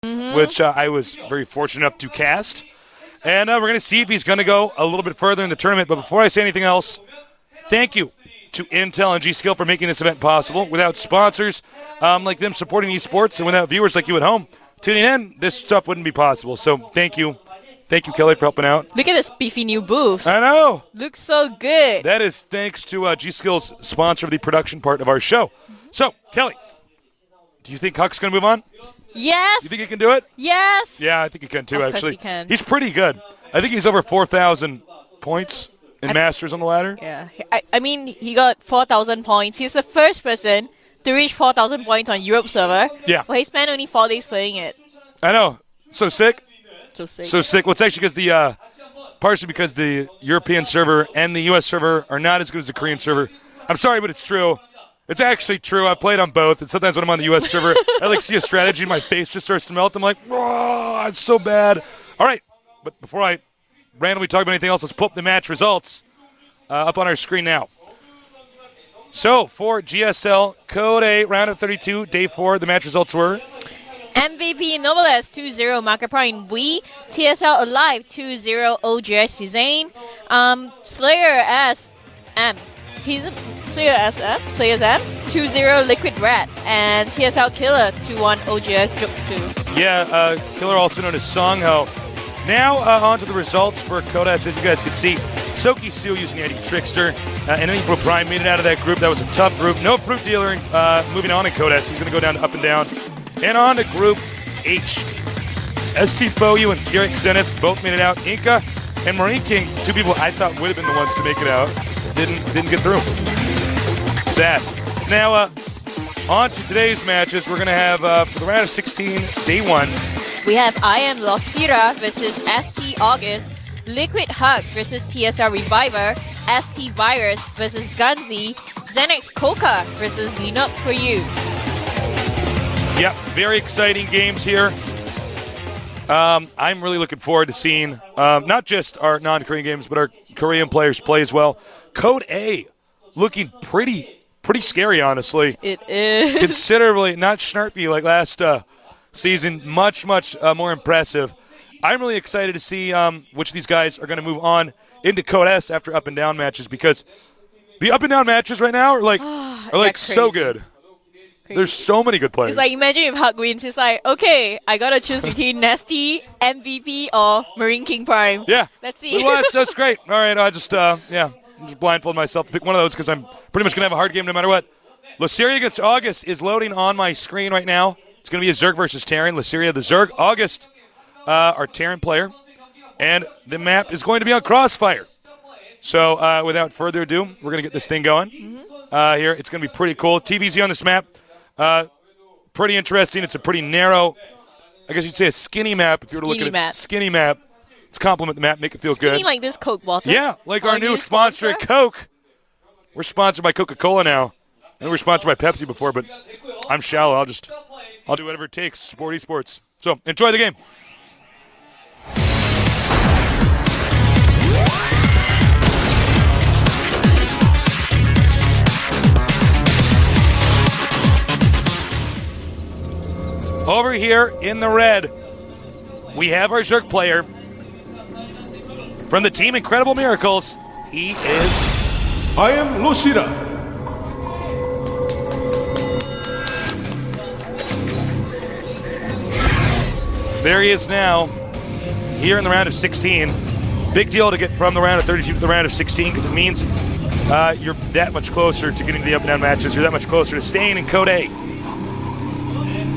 which I was very fortunate enough to cast. And we're going to see if he's going to go a little bit further in the tournament. But before I say anything else, thank you to Intel and G-Skill for making this event possible. Without sponsors like them supporting esports and without viewers like you at home tuning in, this stuff wouldn't be possible. So thank you. Thank you, Kelly, for helping out. Look at this beefy new booth. I know. Looks so good. That is thanks to G-Skill's sponsor of the production part of our show. So, Kelly, do you think Huck's going to move on? Yes. You think he can do it? Yes. Yeah, I think he can too, Of course actually. he can. He's pretty good. I think he's over 4,000 points in Masters on the ladder. Yeah. I mean, he got 4,000 points. He's the first person to reach 4,000 points on Europe server. Yeah. Well, he spent only 4 days playing it. I know. So sick. So sick. So sick. Well, it's actually because partially because the European server and the U.S. server are not as good as the Korean server. I'm sorry, but it's true. It's actually true. I've played on both, and sometimes when I'm on the U.S. server, I see a strategy, and my face just starts to melt. I'm like, oh, it's so bad. All right, but before I randomly talk about anything else, let's pull up the match results up on our screen now. So for GSL Code A, round of 32, day 4, the match results were MVP Nobles 2-0 Marker Prime Wii, TSL Alive 2-0 OGS Hussein, Slayer SM. Slayer's M 2-0 Liquid Rat, and TSL Killer 2-1 OGS Juk 2. Yeah, Killer, also known as Song Ho. Now on to the results for Kodas. As you guys can see, Soki Su using the ID Trickster, and then April Prime made it out of that group. That was a tough group. No Fruit Dealer moving on in Kodas. He's going to go down to up and down. And on to Group H. SC Foyu and Kirik Zenith both made it out. Inca and Marine King, two people I thought would have been the ones to make it out, didn't get through. Sad. Now, on to today's matches. We're going to have, for the round of 16, day 1. We have IMLosirA versus ST August, Liquid Hug versus TSL Reviver, ST Virus versus Gunzi, Xanax Coca versus Linux for You. Yep, very exciting games here. I'm really looking forward to seeing not just our non-Korean games, but our Korean players play as well. Code A looking pretty scary, honestly. It is. Considerably, not snarpy like last season, much more impressive. I'm really excited to see which of these guys are going to move on into Code S after up and down matches, because the up and down matches right now are like so good. There's so many good players. It's like, imagine if Hug wins. It's like, okay, I gotta choose between Nasty, MVP, or Marine King Prime. Yeah. Let's see. Well, that's great. All right, I just blindfold myself to pick one of those because I'm pretty much going to have a hard game no matter what. IMLosirA against August is loading on my screen right now. It's going to be a Zerg versus Terran. IMLosirA the Zerg. August, our Terran player. And the map is going to be on Crossfire. So without further ado, we're going to get this thing going. Here, it's going to be pretty cool. TVZ on this map. Pretty interesting. It's a pretty narrow, I guess you'd say a skinny map. If you were to look at it, skinny map. Let's compliment the map, make it feel skinny good. Like this Coke bottle. Yeah, like our new sponsor, Coke. We're sponsored by Coca-Cola now. I know we were sponsored by Pepsi before, but I'm shallow. I'll do whatever it takes to support esports. So enjoy the game. Over here in the red, we have our Zerg player from the team Incredible Miracles. He is IMLosirA. There he is now, here in the round of 16. Big deal to get from the round of 32 to the round of 16, because it means you're that much closer to getting to the up and down matches. You're that much closer to staying in Code A.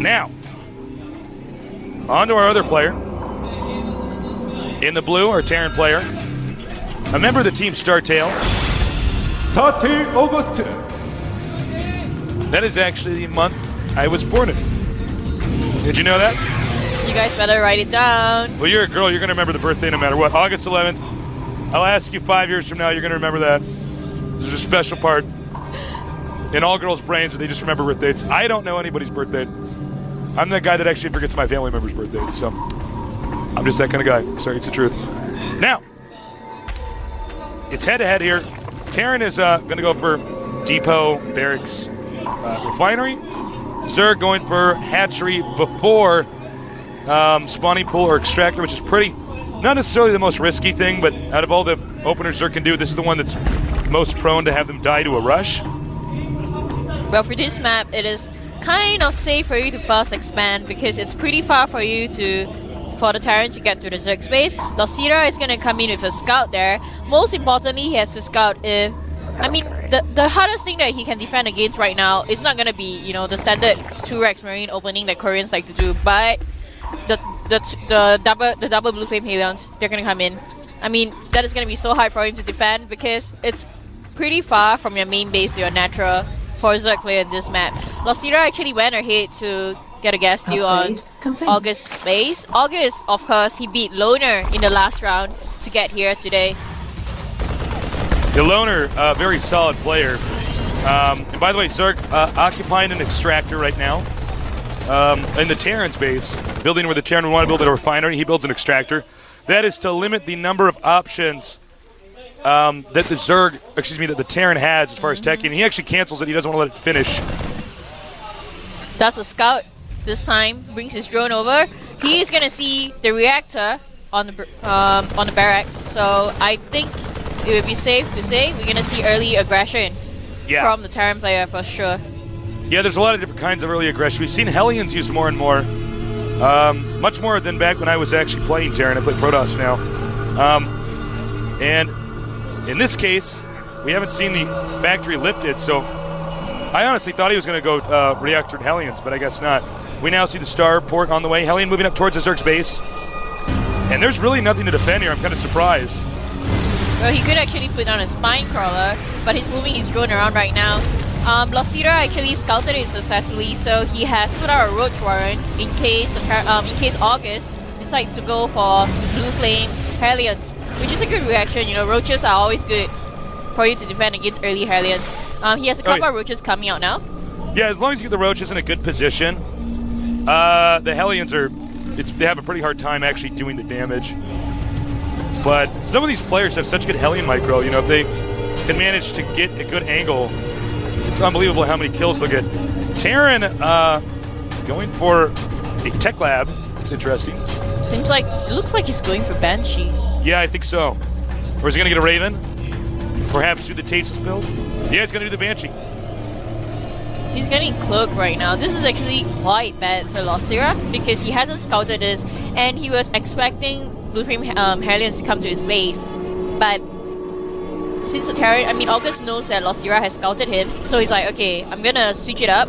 Now, on to our other player. In the blue, our Terran player. A member of the team Startail. Starting August. That is actually the month I was born in. Did you know that? You guys better write it down. Well, you're a girl. You're going to remember the birthday no matter what. August 11th. I'll ask you 5 years from now. You're going to remember that. There's a special part in all girls' brains where they just remember birth dates. I don't know anybody's birthday. I'm the guy that actually forgets my family members' birthdays, so I'm just that kind of guy. Sorry, it's the truth. Now, it's head-to-head here. Terran is going to go for Depot, Barracks, Refinery. Zerg going for Hatchery before spawning pool or extractor, which is pretty, not necessarily the most risky thing, but out of all the openers Zerg can do, this is the one that's most prone to have them die to a rush. Well, for this map, it is kind of safe for you to fast expand because it's pretty far for you for the Terran to get to the Zerg space. IMLosirA is going to come in with a scout there. Most importantly, he has to scout if... I mean, the hardest thing that he can defend against right now is not going to be, you know, the standard 2-Rex Marine opening that Koreans like to do, but the double Blue Flame Halions, they're going to come in. I mean, that is going to be so hard for him to defend because it's pretty far from your main base to your natural for a Zerg player in this map. IMLosirA actually went ahead to get a gas steal on August's base. August, of course, he beat Loner in the last round to get here today. The Loner, very solid player. And by the way, Zerg occupying an extractor right now in the Terran's base, building where the Terran would want to build a refinery. He builds an extractor. That is to limit the number of options that the Terran has as far as teching. He actually cancels it. He doesn't want to let it finish. Does a scout this time, brings his drone over. He's gonna see the reactor on the barracks. So I think it would be safe to say we're gonna see early aggression from the Terran player for sure. Yeah, there's a lot of different kinds of early aggression. We've seen Hellions used more and more. Much more than back when I was actually playing Terran. I play Protoss now. And in this case, we haven't seen the factory lifted, so I honestly thought he was going to go reactor and Hellions, but I guess not. We now see the Starport on the way. Hellion moving up towards the Zerg's base. And there's really nothing to defend here. I'm kind of surprised. Well, he could actually put on a Spine Crawler, but he's moving his drone around right now. IMLosirA actually scouted it successfully, so he has put out a Roach Warren in case August decides to go for Blue Flame Hellions, which is a good reaction. You know, Roaches are always good for you to defend against early Hellions. He has a couple of Roaches coming out now. Yeah, as long as you get the Roaches in a good position, the Hellions they have a pretty hard time actually doing the damage. But some of these players have such good Hellion micro, you know, if they can manage to get a good angle, it's unbelievable how many kills they'll get. Terran going for a tech lab. It's interesting. It looks like he's going for Banshee. Yeah, I think so. Or is he going to get a Raven? Perhaps do the Tasis build? Yeah, he's going to do the Banshee. He's getting Cloak right now. This is actually quite bad for IMLosirA because he hasn't scouted this and he was expecting Blue Flame Hellions to come to his base. But since the Terran, August knows that IMLosirA has scouted him, so he's like, okay, I'm gonna switch it up,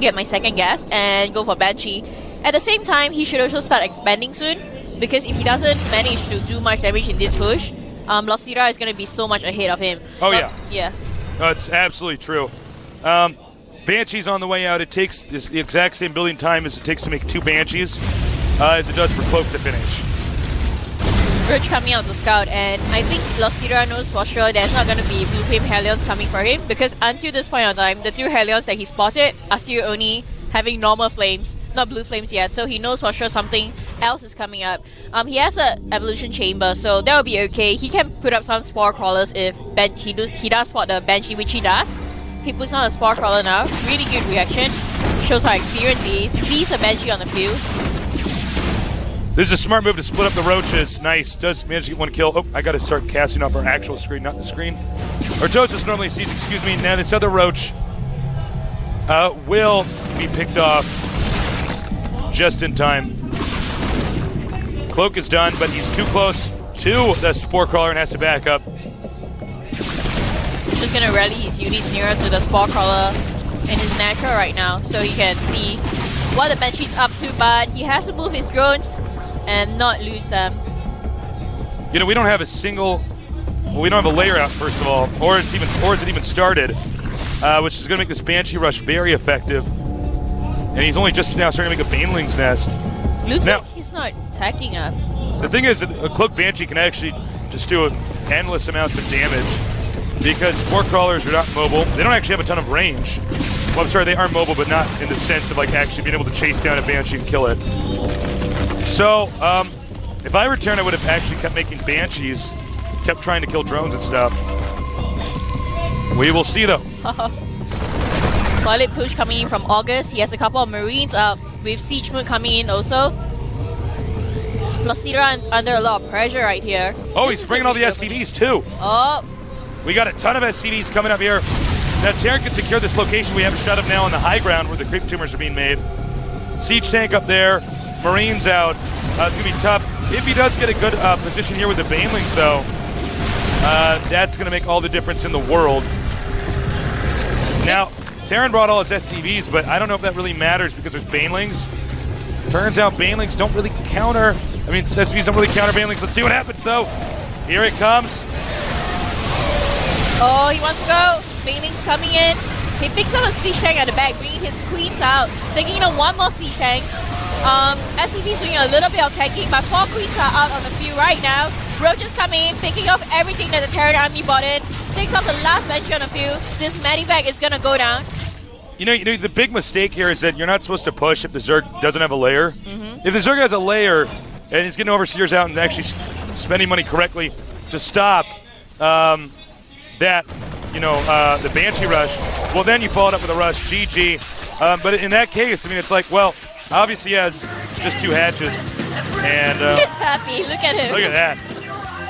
get my second gas, and go for Banshee. At the same time, he should also start expanding soon, because if he doesn't manage to do much damage in this push, IMLosirA is gonna be so much ahead of him. Yeah. No, it's absolutely true. Banshee's on the way out. It takes the exact same building time as it takes to make 2 Banshees, as it does for Cloak to finish. Roach coming out to scout, and I think IMLosirA knows for sure there's not going to be Blue Flame Hellions coming for him, because until this point in time, the 2 Hellions that he spotted are still only having normal flames, not blue flames yet, so he knows for sure something else is coming up. He has an evolution chamber, so that will be okay. He can put up some spore crawlers if he does spot the Banshee, which he does. He puts on a spore crawler now. Really good reaction. Shows how experienced he is. Sees a Banshee on the field. This is a smart move to split up the Roaches. Nice. Does manage to get 1 kill. Oh, I got to start casting off our actual screen, not the screen. Ortosis normally sees, excuse me. Now this other Roach will be picked off just in time. Cloak is done, but he's too close to the Spore Crawler and has to back up. Just gonna rally his units nearer to the Spore Crawler in his natural right now, so he can see what the Banshee's up to, but he has to move his drones and not lose them. You know, we don't have a single... Well, we don't have a layer out, first of all, or is it even started, which is going to make this Banshee rush very effective. And he's only just now starting to make a Baneling's Nest. Looks like he's not attacking up. The thing is, that a Cloak Banshee can actually just do endless amounts of damage because Spore Crawlers are not mobile. They don't actually have a ton of range. Well, I'm sorry, they are mobile, but not in the sense of like actually being able to chase down a Banshee and kill it. So, if I returned, I would have actually kept making Banshees, kept trying to kill drones and stuff. We will see, though. Solid push coming in from August. He has a couple of Marines up. with Siege Moon coming in also. IMLosirA under a lot of pressure right here. Oh, This he's is bringing a all the really SCVs too. Oh, We got a ton of SCVs coming up here. Now, Terran can secure this location. We have a shut up now on the high ground where the creep tumors are being made. Siege tank up there. Marines out. It's going to be tough. If he does get a good position here with the Banelings, though, that's going to make all the difference in the world. Now, Terran brought all his SCVs, but I don't know if that really matters because there's Banelings. Turns out Banelings don't really counter. I mean, SCVs don't really counter Banelings. Let's see what happens, though. Here it comes. oh, he wants to go. Baneling's coming in. He picks up a siege tank at the back, bringing his queens out. Taking on one more siege tank. SCV's doing a little bit of tanking, but 4 queens are out on the field right now. Roaches coming in, picking off everything that the Terran army bought in. Takes off the last bench on the field. This medivac is gonna go down. You know, the big mistake here is that you're not supposed to push if the Zerg doesn't have a layer. If the Zerg has a layer and he's getting Overseers out and actually spending money correctly to stop that, the Banshee rush, well, then you follow it up with a rush, GG. But in that case, I mean, it's like, well, obviously he has just 2 hatches. And He's happy. Look at him. look at that.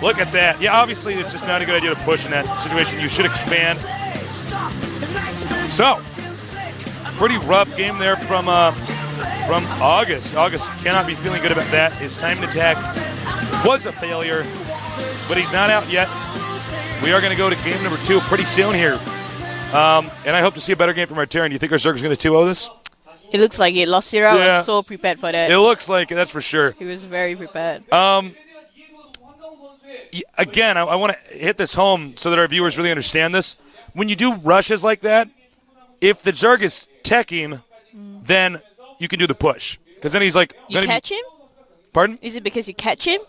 Look at that. Yeah, obviously it's just not a good idea to push in that situation. You should expand. So, pretty rough game there from August. August cannot be feeling good about that. His timed attack was a failure, but he's not out yet. We are going to go to game number 2 pretty soon here. And I hope to see a better game from our Terran. Do you think our Zerg is going to 2-0 this? It looks like it. IMLosirA was so prepared for that. It looks like it, that's for sure. He was very prepared. Again, I want to hit this home so that our viewers really understand this. When you do rushes like that, if the Zerg is teching, then you can do the push. Because then he's like... You catch him? Pardon? Is it because you catch him?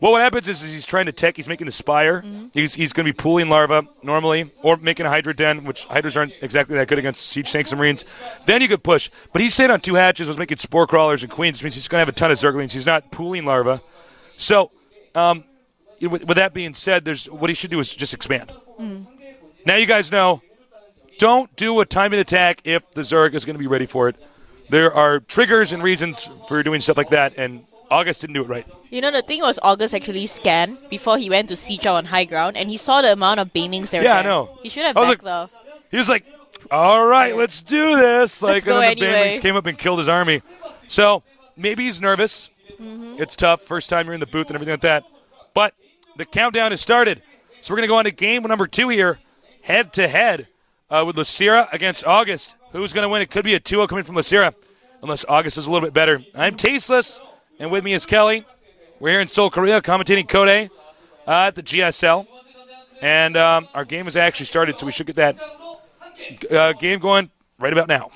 Well, what happens is he's trying to tech. He's making the Spire. He's going to be pooling larva normally, or making a Hydra Den, which Hydras aren't exactly that good against Siege Tanks and Marines. Then you could push. But he stayed on 2 hatches, was making Spore Crawlers and Queens, which means he's going to have a ton of Zerglings. He's not pooling larva. So, with that being said, what he should do is just expand. Now you guys know, don't do a timing attack if the Zerg is going to be ready for it. There are triggers and reasons for doing stuff like that, and August didn't do it right. You know, the thing was August actually scanned before he went to siege out on high ground, and he saw the amount of Banelings there. Yeah, I know. He should have I was backed like- though. He was like, all right, let's do this. Let's and go then the anyway. Banelings came up and killed his army. So maybe he's nervous. It's tough. First time you're in the booth and everything like that. But the countdown has started. So we're going to go on to game number 2 here, head-to-head with IMLosirA against August. Who's going to win? It could be a 2-0 coming from IMLosirA, unless August is a little bit better. I'm Tasteless, and with me is Kelly. We're here in Seoul, Korea, commentating Kode at the GSL. And our game has actually started, so we should get that game going right about now.